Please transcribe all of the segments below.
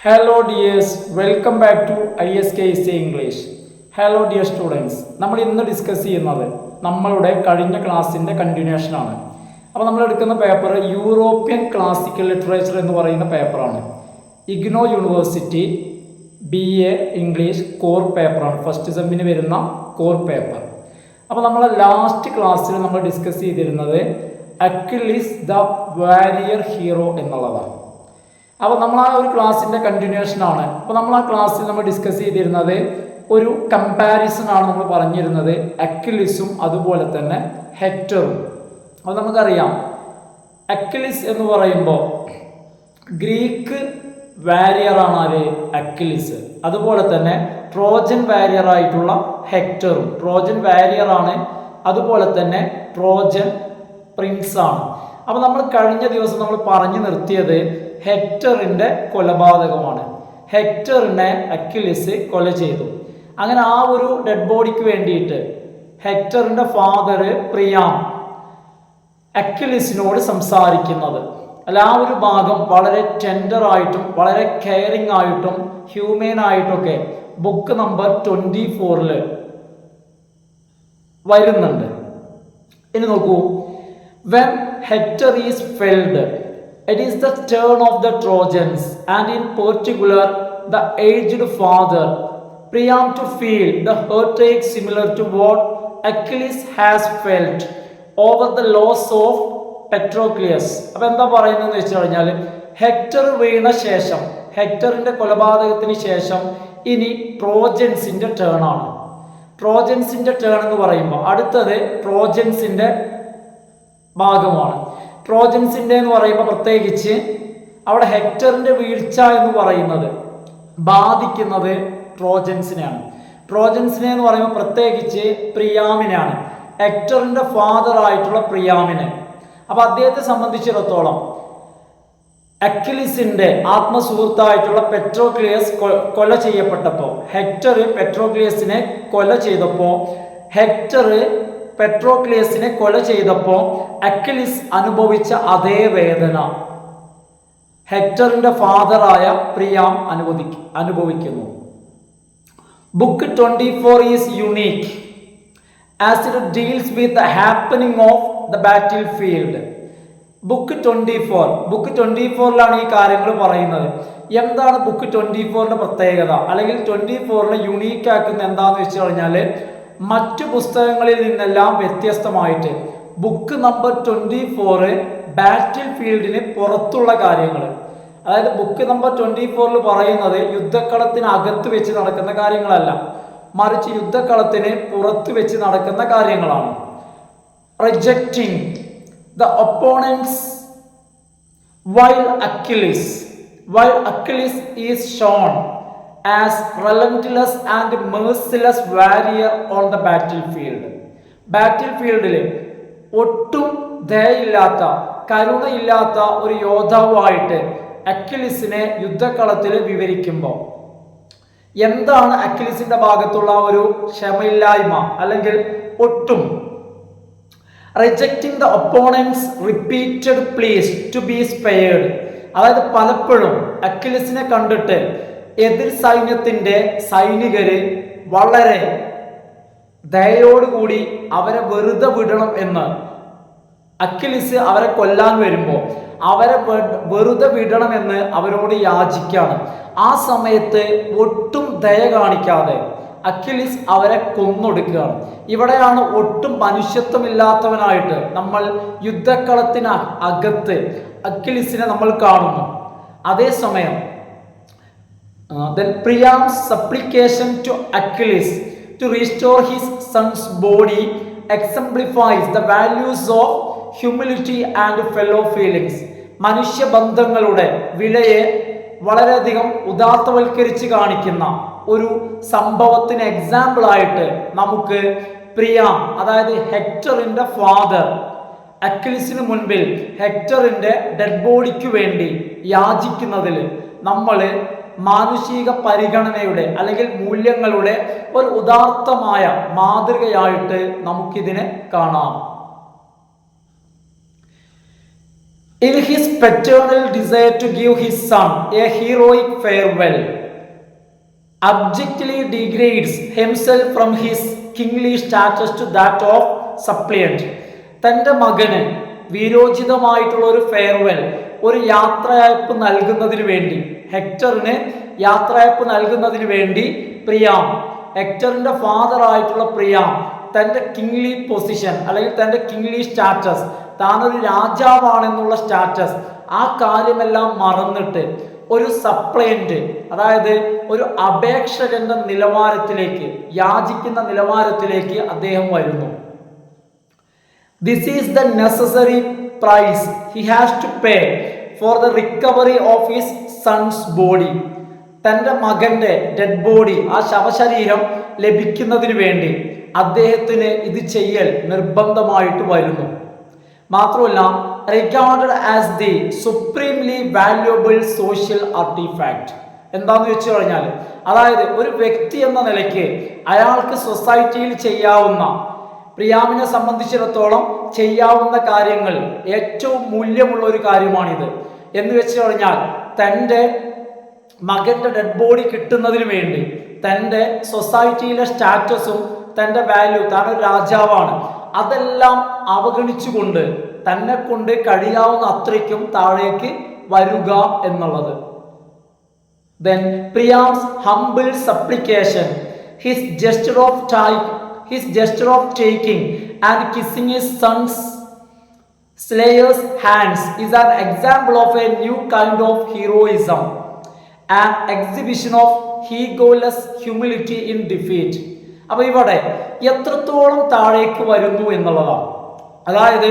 Hello dears, welcome back to ISKC English. Hello dear students. നമ്മൾ ഇന്ന് discuss ചെയ്യുന്നത് നമ്മളുടെ കഴിഞ്ഞ ക്ലാസ്സിൻ്റെ കണ്ടിന്യൂഷനാണ്. അപ്പോൾ നമ്മൾ എടുക്കുന്ന പേപ്പർ യൂറോപ്യൻ ക്ലാസിക്കൽ ലിറ്ററേച്ചർ എന്ന് പറയുന്ന പേപ്പറാണ്. IGNOU university BA English core പേപ്പറാണ്. ഫസ്റ്റ് സെമ്മിന് വരുന്ന കോർ പേപ്പർ. അപ്പോൾ നമ്മൾ ലാസ്റ്റ് ക്ലാസ്സിൽ നമ്മൾ ഡിസ്കസ് ചെയ്തിരുന്നത് അക്വിലിസ് ദ വാരിയർ ഹീറോ എന്നുള്ളതാണ്. അപ്പോൾ നമ്മൾ ആ ഒരു ക്ലാസ്സിൻ്റെ കണ്ടിന്യൂഷനാണ്. അപ്പോൾ നമ്മൾ ആ ക്ലാസ്സിൽ നമ്മൾ ഡിസ്കസ് ചെയ്തിരുന്നത് ഒരു കമ്പാരിസൺ ആണ് നമ്മൾ പറഞ്ഞിരുന്നത് അക്വിലിസും അതുപോലെ തന്നെ ഹെക്ടറും. അപ്പോൾ നമുക്കറിയാം അക്വിലിസ് എന്ന് പറയുമ്പോൾ ഗ്രീക്ക് വാരിയറാണ് ആര് അക്വിലിസ്. അതുപോലെ തന്നെ ട്രോജൻ വാരിയർ ആയിട്ടുള്ള ഹെക്ടറും ട്രോജൻ വാരിയറാണ്. അതുപോലെ തന്നെ ട്രോജൻ പ്രിൻസ് ആണ്. അപ്പോൾ നമ്മൾ കഴിഞ്ഞ ദിവസം നമ്മൾ പറഞ്ഞു നിർത്തിയത് ഹെക്ടറിൻ്റെ കൊലപാതകമാണ്. ഹെക്ടറിനെ അക്വിലിസ് കൊല ചെയ്തു. അങ്ങനെ ആ ഒരു ഡെഡ് ബോഡിക്ക് വേണ്ടിയിട്ട് ഹെക്ടറിൻ്റെ ഫാദർ പ്രിയാം അക്വിലിസിനോട് സംസാരിക്കുന്നത് അല്ല, ആ ഒരു ഭാഗം വളരെ ടെൻഡറായിട്ടും വളരെ കെയറിങ് ആയിട്ടും ഹ്യൂമൻ ആയിട്ടൊക്കെ ബുക്ക് നമ്പർ 24 വരുന്നുണ്ട്. ഇനി നോക്കൂ, when Hector is felled, it is the turn of the Trojans, and in particular the aged father Priam to feel the heartache similar to what Achilles has felt over the loss of Patroclus. അപ്പോൾ എന്താ പറയുന്നതെന്ന് വെച്ച് കഴിഞ്ഞാൽ hectare വീണ ശേഷം, ഹെക്ടറിൻ്റെ കൊലപാതകത്തിന് ശേഷം ഇനി ട്രോജൻസിൻ്റെ turn ആണ്. ട്രോജൻസിൻ്റെ ടേൺ എന്ന് പറയുമ്പോൾ അടുത്തത് ട്രോജൻസിൻ്റെ ഭാഗമാണ്. ട്രോജൻസിൻ്റെ എന്ന് പറയുമ്പോൾ പ്രത്യേകിച്ച് അവിടെ ഹെക്ടറിൻ്റെ വീഴ്ച എന്ന് പറയുന്നത് ബാധിക്കുന്നത് ട്രോജൻസിനെയാണ്. ട്രോജൻസിനെ എന്ന് പറയുമ്പോൾ പ്രത്യേകിച്ച് പ്രിയാമിനാണ്, ഹെക്ടറിൻ്റെ ഫാദർ ആയിട്ടുള്ള പ്രിയാമിനെ. അപ്പോൾ അദ്ദേഹത്തെ സംബന്ധിച്ചിടത്തോളം അക്വിലിസിൻ്റെ ആത്മസുഹൃത്തായിട്ടുള്ള പെട്രോക്ലിയസ് കൊല ചെയ്യപ്പെട്ടപ്പോൾ, ഹെക്ടർ പെട്രോക്ലിയസിനെ കൊല ചെയ്തപ്പോൾ, ഹെക്ടർ പെട്രോക്ലിയസിനെ കൊല ചെയ്തപ്പോൾ അക്വിലിസ് അനുഭവിച്ച അതേ വേദന ഹെക്ടറിന്റെ ഫാദറായ പ്രിയാം അനുഭവിക്കുന്നു. Book 24 is unique as it deals with the happening of the battle field. Book 24 ഈ കാര്യങ്ങൾ പറയുന്നത്. എന്താണ് ബുക്ക് 24 പ്രത്യേകത, അല്ലെങ്കിൽ 24 യുണീക്ക് ആക്കുന്ന എന്താണെന്ന് വെച്ച് കഴിഞ്ഞാൽ മറ്റു പുസ്തകങ്ങളിൽ നിന്നെല്ലാം വ്യത്യസ്തമായിട്ട് ബുക്ക് നമ്പർ 24 ബാറ്റിൽ ഫീൽഡിന് പുറത്തുള്ള കാര്യങ്ങൾ, അതായത് ബുക്ക് നമ്പർ 24 പറയുന്നത് യുദ്ധക്കളത്തിന് അകത്ത് വെച്ച് നടക്കുന്ന കാര്യങ്ങളല്ല, മറിച്ച് യുദ്ധക്കളത്തിന് പുറത്ത് വെച്ച് നടക്കുന്ന കാര്യങ്ങളാണ്. Rejecting the opponents while Achilles is shown as relentless and merciless warrior on the battlefield. ബാറ്റിൽഫീൽഡിൽ ഒട്ടും ദയയില്ലാത്ത കരുണയില്ലാത്ത ഒരു യോദ്ധാവായിട്ട് അക്വിലിസിനെ യുദ്ധക്കളത്തിൽ വിവരിക്കുമ്പോൾ എന്താണ് അക്വിലിസിന്റെ ഭാഗത്തുള്ള ഒരു ക്ഷമയില്ലായ്മ അല്ലെങ്കിൽ ഒട്ടും? Rejecting the opponents repeated pleas to be spared, അതായത് പലപ്പോഴും അക്വിലിസിനെ കണ്ടിട്ട് എതിർ സൈന്യത്തിൻ്റെ സൈനികര് വളരെ ദയയോടുകൂടി അവരെ വെറുതെ വിടണം എന്ന് അക്വിലിസ് അവരെ കൊല്ലാൻ വരുമ്പോൾ അവരെ വെറുതെ വിടണമെന്ന് അവരോട് യാചിക്കാണ്. ആ സമയത്ത് ഒട്ടും ദയ കാണിക്കാതെ അക്വിലിസ് അവരെ കൊന്നൊടുക്കുകയാണ്. ഇവിടെയാണ് ഒട്ടും മനുഷ്യത്വമില്ലാത്തവനായിട്ട് നമ്മൾ യുദ്ധക്കളത്തിന് അകത്ത് അക്വിലിസിനെ നമ്മൾ കാണുന്നു. അതേസമയം then Priam's supplication to Achilles to restore his son's body exemplifies the values of humility and fellow feelings. മനുഷ്യബന്ധങ്ങളുടെ വിലയെ വളരെയധികം ഉദാത്തവൽക്കരിച്ച് കാണിക്കുന്ന ഒരു സംഭവത്തിന് എക്സാമ്പിൾ ആയിട്ട് നമുക്ക് പ്രിയാം, അതായത് ഹെക്ടറിന്റെ ഫാദർ അക്വിലിസിന് മുൻപിൽ ഹെക്ടറിന്റെ ഡെഡ് ബോഡിക്ക് വേണ്ടി യാചിക്കുന്നതിൽ നമ്മൾ മാനുഷിക പരിഗണനയുടെ അല്ലെങ്കിൽ മൂല്യങ്ങളുടെ ഒരു ഉദാത്തമായ മാതൃകയായിട്ട് നമുക്കിതിനെ കാണാം. in his paternal desire to give his son a heroic farewell, abjectly degrades himself from his kingly status to that of suppliant. തൻ്റെ മകന് വീരോചിതമായിട്ടുള്ള ഒരു ഫെയർവെൽ, ഒരു യാത്രയയപ്പ് നൽകുന്നതിന് വേണ്ടി, ഹെക്ടറിന് യാത്രയയപ്പ് നൽകുന്നതിന് വേണ്ടി പ്രിയാം, ഹെക്ടറിന്റെ ഫാദർ ആയിട്ടുള്ള പ്രിയാം തൻ്റെ കിങ്ലി പൊസിഷൻ അല്ലെങ്കിൽ തൻ്റെ കിങ്ലി സ്റ്റാറ്റസ്, താനൊരു രാജാവാണെന്നുള്ള സ്റ്റാറ്റസ്, ആ കാര്യമെല്ലാം മറന്നിട്ട് ഒരു സപ്ലയന്റ്, അതായത് ഒരു അപേക്ഷകന്റെ നിലവാരത്തിലേക്ക്, യാചിക്കുന്ന നിലവാരത്തിലേക്ക് അദ്ദേഹം വരുന്നു. This is the necessary price he has to pay for the recovery of his son's body. തൻ്റെ മകന്റെ ഡെഡ് ബോഡി, ആ ശവശരീരം ലഭിക്കുന്നതിന് വേണ്ടി അദ്ദേഹത്തിന് ഇത് ചെയ്യൽ നിർബന്ധമായിട്ട് വരുന്നു. മാത്രമല്ല, regarded as the supremely valuable social artefact. എന്താന്ന് വെച്ച് കഴിഞ്ഞാൽ, അതായത് ഒരു വ്യക്തി എന്ന നിലയ്ക്ക് അയാൾക്ക് സൊസൈറ്റിയിൽ ചെയ്യാവുന്ന, പ്രിയാമിനെ സംബന്ധിച്ചിടത്തോളം ചെയ്യാവുന്ന കാര്യങ്ങൾ ഏറ്റവും മൂല്യമുള്ള ഒരു കാര്യമാണിത്. എന്ന് വെച്ച് കഴിഞ്ഞാൽ, തൻ്റെ മകന്റെ ഡെഡ് ബോഡി കിട്ടുന്നതിന് വേണ്ടി തൻ്റെ സൊസൈറ്റിയിലെ സ്റ്റാറ്റസും തൻ്റെ വാല്യൂ, താനൊരു രാജാവാണ്, അതെല്ലാം അവഗണിച്ചുകൊണ്ട് തന്നെ കൊണ്ട് കഴിയാവുന്ന അത്രയ്ക്കും താഴേക്ക് വരുക എന്നുള്ളത്. Then Priam's humble supplication, his gesture of taking and kissing his son's slayer's hands is an example of a new kind of heroism, an exhibition of egoless humility in defeat. അപ്പൊ ഇവിടെ എത്രത്തോളം താഴേക്ക് വരുന്നു എന്നുള്ളതാണ്. അതായത്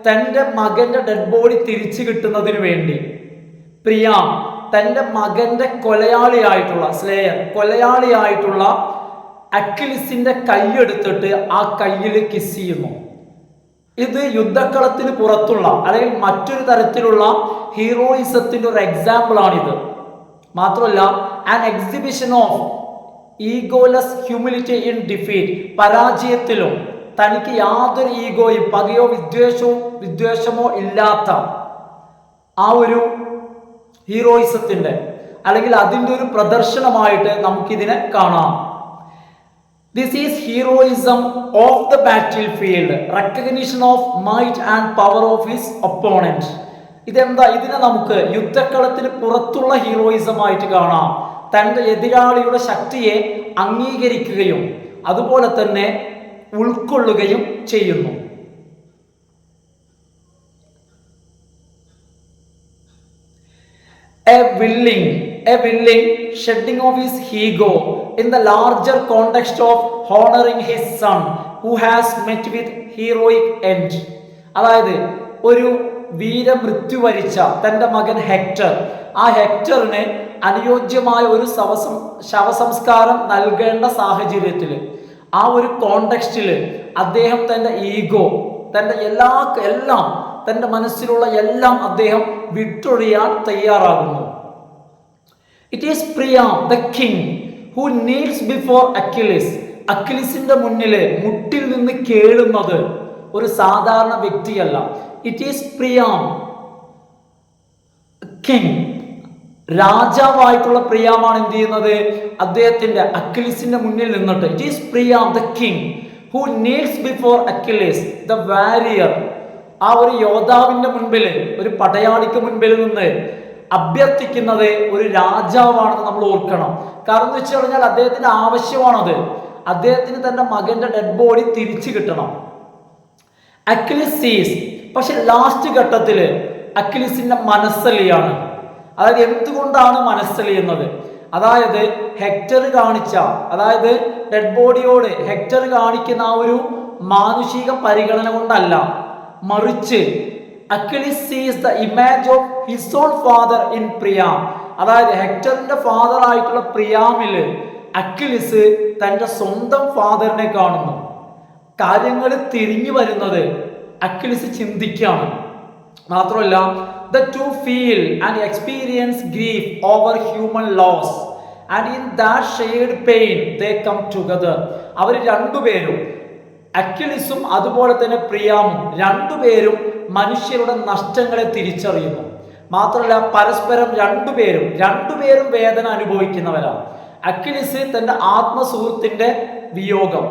തൻ്റെ മകന്റെ ഡെഡ് ബോഡി തിരിച്ചു കിട്ടുന്നതിന് വേണ്ടി പ്രിയാം തൻ്റെ മകന്റെ കൊലയാളിയായിട്ടുള്ള അക്വിലിസിന്റെ കൈയെടുത്തിട്ട് ആ കയ്യിൽ കിസ് ചെയ്യുന്നു. ഇത് യുദ്ധക്കളത്തിന് പുറത്തുള്ള അല്ലെങ്കിൽ മറ്റൊരു തരത്തിലുള്ള ഹീറോയിസത്തിന്റെ ഒരു എക്സാമ്പിൾ ആണിത്. മാത്രമല്ല, an exhibition of egoless humility in defeat, പരാജയത്തിലും തനിക്ക് യാതൊരു ഈഗോയും പകയോ വിദ്വേഷമോ ഇല്ലാത്ത ആ ഒരു ഹീറോയിസത്തിന്റെ അല്ലെങ്കിൽ അതിൻ്റെ ഒരു പ്രദർശനമായിട്ട് നമുക്കിതിനെ കാണാം. This is heroism of the battle field, recognition of might and power of his opponent. ഇതെന്താ? ഇതിനെ നമുക്ക് യുദ്ധക്കളത്തിന് പുറത്തുള്ള ഹീറോയിസം ആയിട്ട് കാണാം. തൻ്റെ എതിരാളിയുടെ ശക്തിയെ അംഗീകരിക്കുകയും അതുപോലെ തന്നെ ഉൾക്കൊള്ളുകയും ചെയ്യുന്നു. A willing shedding of his ego in the larger context of honoring his son who has met with heroic end. അതായത് ഒരു വീരമൃത്യു വരിച്ച തൻ്റെ മകൻ ഹെക്ടർ, ആ ഹെക്ടറിന് അനുയോജ്യമായ ഒരു ശവസംസ്കാരം നൽകേണ്ട സാഹചര്യത്തിൽ, ആ ഒരു കോണ്ടെക്സ്റ്റിൽ അദ്ദേഹം തൻ്റെ ഈഗോ, തൻ്റെ എല്ലാം തൻ്റെ മനസ്സിലുള്ള എല്ലാം അദ്ദേഹം വിട്ടൊഴിയാൻ തയ്യാറാകുന്നു. It is Priam the king who kneels before Achilles. അക്വിലിസിന്റെ മുന്നിൽ മുട്ടിൽ നിന്ന് കേളുന്നത് ഒരു സാധാരണ വ്യക്തിയല്ല. ഇറ്റ് ഈസ് പ്രിയാം കിങ്, രാജാവായിട്ടുള്ള പ്രിയാമാണ് എന്ത് ചെയ്യുന്നത്? അദ്ദേഹത്തിന്റെ അക്വിലിസിന്റെ മുന്നിൽ നിന്നിട്ട് it is Priam the king who kneels before Achilles the warrior, ആ ഒരു യോദ്ധാവിന്റെ മുൻപിൽ, ഒരു പടയാളിക്ക് മുൻപിൽ നിന്ന് അഭ്യർത്ഥിക്കുന്നത് ഒരു രാജാവാണെന്ന് നമ്മൾ ഓർക്കണം. കാരണം എന്ന് വെച്ച് കഴിഞ്ഞാൽ അദ്ദേഹത്തിന് ആവശ്യമാണത്. അദ്ദേഹത്തിന് തന്റെ മകന്റെ ഡെഡ് ബോഡി തിരിച്ചു കിട്ടണം. അക്വിലിസ് സീസ്, പക്ഷെ ലാസ്റ്റ് ഘട്ടത്തിൽ അക്വിലിസിന്റെ മനസ്സലിയാണ്. അതായത് എന്തുകൊണ്ടാണ് മനസ്സലിയുന്നത്? അതായത് ഹെക്ടർ കാണിച്ച, അതായത് ഡെഡ് ബോഡിയോട് ഹെക്ടർ കാണിക്കുന്ന ആ ഒരു മാനുഷിക പരിഗണന കൊണ്ടല്ല, മറിച്ച് Achilles sees the image of his own father in Priam. അതായത് ഹെക്ടറിന്റെ ഫാദർ ആയിട്ടുള്ള പ്രിയാമില് അക്വിലിസ് തന്റെ സ്വന്തം ഫാദറിനെ കാണുന്നു. കാര്യങ്ങൾ തിരിഞ്ഞു വരുന്നത് അക്വിലിസ് ചിന്തിക്കുകയാണ്. മാത്രമല്ല, the two feel and experience grief over human loss and in that shared pain they come together. അവർ രണ്ടുപേരും, അക്വിലിസും അതുപോലെ തന്നെ പ്രിയാമും, രണ്ടുപേരും മനുഷ്യരുടെ നഷ്ടങ്ങളെ തിരിച്ചറിയുന്നു. മാത്രമല്ല പരസ്പരം രണ്ടുപേരും വേദന അനുഭവിക്കുന്നവരാണ്. അക്വിലിസ് തന്റെ ആത്മസുഹൃത്തിന്റെ വിയോഗം,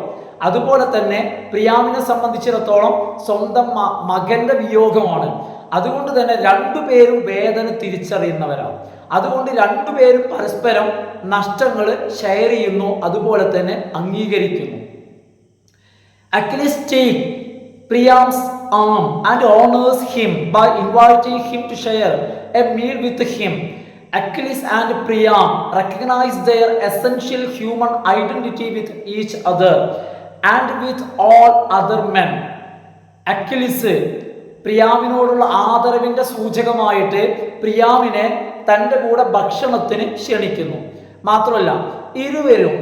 അതുപോലെ തന്നെ പ്രിയാമിനെ സംബന്ധിച്ചിടത്തോളം സ്വന്തം മകന്റെ വിയോഗമാണ്. അതുകൊണ്ട് തന്നെ രണ്ടുപേരും വേദന തിരിച്ചറിയുന്നവരാണ്. അതുകൊണ്ട് രണ്ടുപേരും പരസ്പരം നഷ്ടങ്ങൾ ഷെയർ ചെയ്യുന്നു, അതുപോലെ തന്നെ അംഗീകരിക്കുന്നു. അക്വിലിസ് take Priam's arm and honors him by inviting him to share a meal with him. Achilles and Priam recognize their essential human identity with each other and with all other men. അക്വിലിസ് പ്രിയാമിനോടുള്ള ആദരവിന്റെ സൂചകമായിട്ട് പ്രിയാമിനെ തൻ്റെ കൂടെ ഭക്ഷണത്തിന് ക്ഷണിക്കുന്നു. മാത്രമല്ല ഇരുവരും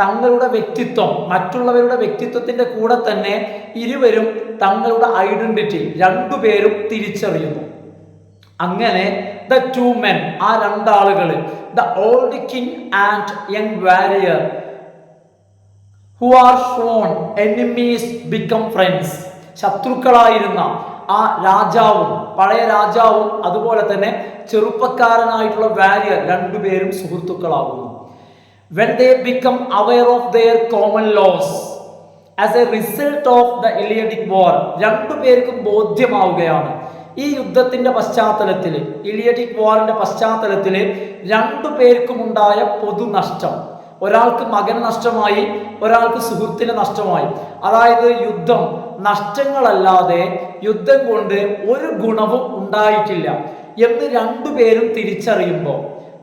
തങ്ങളുടെ വ്യക്തിത്വം മറ്റുള്ളവരുടെ വ്യക്തിത്വത്തിന്റെ കൂടെ തന്നെ ഇരുവരും തങ്ങളുടെ ഐഡന്റിറ്റി രണ്ടുപേരും തിരിച്ചറിയുന്നു. അങ്ങനെ ദ ടു മെൻ, ആ രണ്ടാളുകൾ, the old king and young warrior who are sworn enemies become friends. ശത്രുക്കളായിരുന്ന ആ രാജാവും പഴയ രാജാവും അതുപോലെ തന്നെ ചെറുപ്പക്കാരനായിട്ടുള്ള വാരിയർ രണ്ടുപേരും സുഹൃത്തുക്കളാകുന്നു. When they become aware of their common laws as a result of the Iliadic war, രണ്ടുപേർക്കും ബോധ്യമാവുകയാണ് ഈ യുദ്ധത്തിന്റെ പശ്ചാത്തലത്തിൽ, ഇലിയഡിക് വാറിന്റെ പശ്ചാത്തലത്തിൽ രണ്ടുപേർക്കും ഉണ്ടായ പൊതുനഷ്ടം. ഒരാൾക്ക് മകൻ നഷ്ടമായി, ഒരാൾക്ക് സുഹൃത്തിന് നഷ്ടമായി. അതായത് യുദ്ധം നഷ്ടങ്ങളല്ലാതെ യുദ്ധം കൊണ്ട് ഒരു ഗുണവും ഉണ്ടായിട്ടില്ല എന്ന് രണ്ടുപേരും തിരിച്ചറിയുമ്പോൾ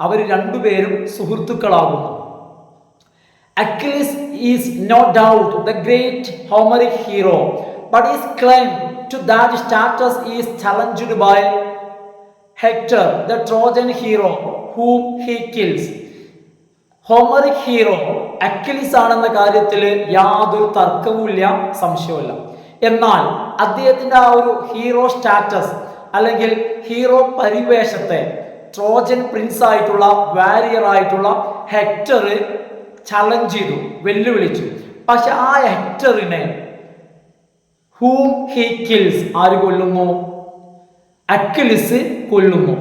അവർ രണ്ടുപേരും സുഹൃത്തുക്കളാകുന്നു. Achilles is no doubt the great Homeric hero, but his claim to that status is challenged by Hector, the Trojan hero whom he kills. Homeric hero Achilles ആണെന്ന കാര്യത്തിൽ യാതൊരു തർക്കവുമില്ല, സംശയവുമില്ല. എന്നാൽ അദ്ദേഹത്തിന്റെ ആ ഒരു ഹീറോ സ്റ്റാറ്റസ് അല്ലെങ്കിൽ ഹീറോ പരിവേഷത്തെ ട്രോജൻ പ്രിൻസ് ആയിട്ടുള്ള വാരിയർ ആയിട്ടുള്ള ഹെക്ടർ ചലഞ്ച് ചെയ്തു, വെല്ലുവിളിച്ചു. പക്ഷെ ആ ഹെക്ടറിനെ ഹൂം ഹി കിൽസ്, ആര് കൊല്ലുന്നു? അക്വിലിസ് കൊല്ലുന്നു.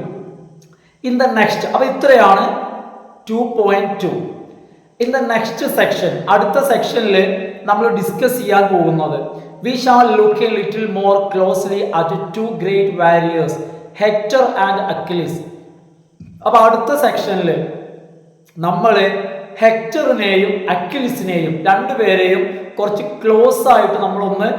ഇൻ ദ നെക്സ്റ്റ്, അപ്പൊ ഇത്രയാണ് 2.2. ഇൻ ദ നെക്സ്റ്റ് സെക്ഷൻ, അടുത്ത സെക്ഷനിൽ നമ്മൾ ഡിസ്കസ് ചെയ്യാൻ പോകുന്നത് we shall look a little more closely at two great warriors Hector and Achilles. അപ്പൊ അടുത്ത സെക്ഷനിൽ നമ്മൾ ഹെക്ടറിനെയും അക്വിലിസിനെയും രണ്ടുപേരെയും കുറച്ച് ക്ലോസ് ആയിട്ട് നമ്മളൊന്ന്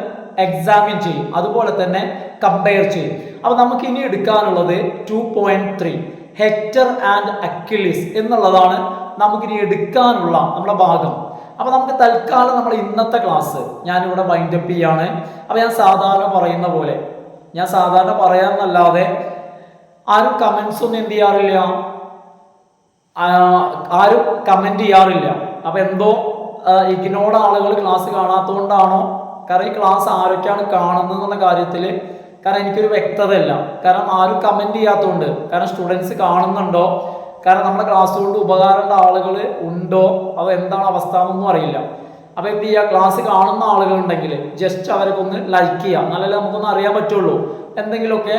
എക്സാമിൻ ചെയ്യും, അതുപോലെ തന്നെ കമ്പയർ ചെയ്യും. അപ്പൊ നമുക്ക് ഇനി എടുക്കാനുള്ളത് 2.3 ഹെക്ടർ ആൻഡ് അക്വിലിസ് എന്നുള്ളതാണ് നമുക്കിനി എടുക്കാനുള്ള നമ്മുടെ ഭാഗം. അപ്പൊ നമുക്ക് തൽക്കാലം നമ്മൾ ഇന്നത്തെ ക്ലാസ് ഞാനിവിടെ വൈൻഡപ്പ് ചെയ്യാണ്. അപ്പൊ ഞാൻ സാധാരണ പറയുന്ന പോലെ, ഞാൻ സാധാരണ പറയാന്നല്ലാതെ ആരും കമന്റ്സ് ഒന്നും എന്ത് ചെയ്യാറില്ല, ആരും കമന്റ് ചെയ്യാറില്ല. അപ്പൊ എന്തോ ഇഗ്നോർഡ് ആളുകൾ ക്ലാസ് കാണാത്തതുകൊണ്ടാണോ, കാരണം ഈ ക്ലാസ് ആരൊക്കെയാണ് കാണുന്നത് എന്നുള്ള കാര്യത്തിൽ കാരണം എനിക്കൊരു വ്യക്തതയില്ല. കാരണം ആരും കമന്റ് ചെയ്യാത്തതുകൊണ്ട്, കാരണം സ്റ്റുഡൻസ് കാണുന്നുണ്ടോ, കാരണം നമ്മുടെ ക്ലാസ് കൊണ്ട് ഉപകാരമുള്ള ആളുകൾ ഉണ്ടോ, അത് എന്താണ് അവസ്ഥ എന്നൊന്നും അറിയില്ല. അപ്പൊ എന്ത് ചെയ്യുക, ക്ലാസ് കാണുന്ന ആളുകൾ ഉണ്ടെങ്കിൽ ജസ്റ്റ് അവരൊക്കെ ഒന്ന് ലൈക്ക് ചെയ്യുക, എന്നാലല്ലേ നമുക്കൊന്ന് അറിയാൻ പറ്റുള്ളൂ. എന്തെങ്കിലുമൊക്കെ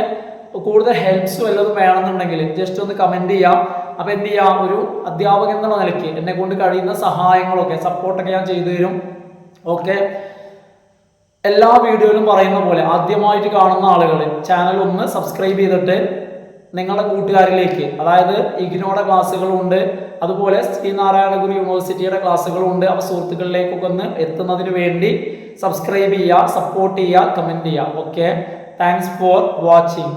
കൂടുതൽ ഹെൽപ്സ് വല്ലതും വേണമെന്നുണ്ടെങ്കിൽ ജസ്റ്റ് ഒന്ന് കമന്റ് ചെയ്യാം. അപ്പൊ എന്ത് ചെയ്യാം, ഒരു അധ്യാപകൻ എന്നുള്ള നിലയ്ക്ക് എന്നെ കൊണ്ട് കഴിയുന്ന സഹായങ്ങളൊക്കെ സപ്പോർട്ടൊക്കെ ഞാൻ ചെയ്തു തരും. ഓക്കെ, എല്ലാ വീഡിയോയിലും പറയുന്ന പോലെ ആദ്യമായിട്ട് കാണുന്ന ആളുകൾ ചാനൽ ഒന്ന് സബ്സ്ക്രൈബ് ചെയ്തിട്ട് നിങ്ങളുടെ കൂട്ടുകാരിലേക്ക്, അതായത് ഇഗ്നോയുടെ ക്ലാസ്സുകളുണ്ട്, അതുപോലെ ശ്രീനാരായണ ഗുരു യൂണിവേഴ്സിറ്റിയുടെ ക്ലാസ്സുകളുണ്ട്, അപ്പോൾ സുഹൃത്തുക്കളിലേക്കൊക്കെ ഒന്ന് എത്തുന്നതിന് വേണ്ടി സബ്സ്ക്രൈബ് ചെയ്യുക, സപ്പോർട്ട് ചെയ്യുക, കമന്റ് ചെയ്യുക. Okay, thanks for watching.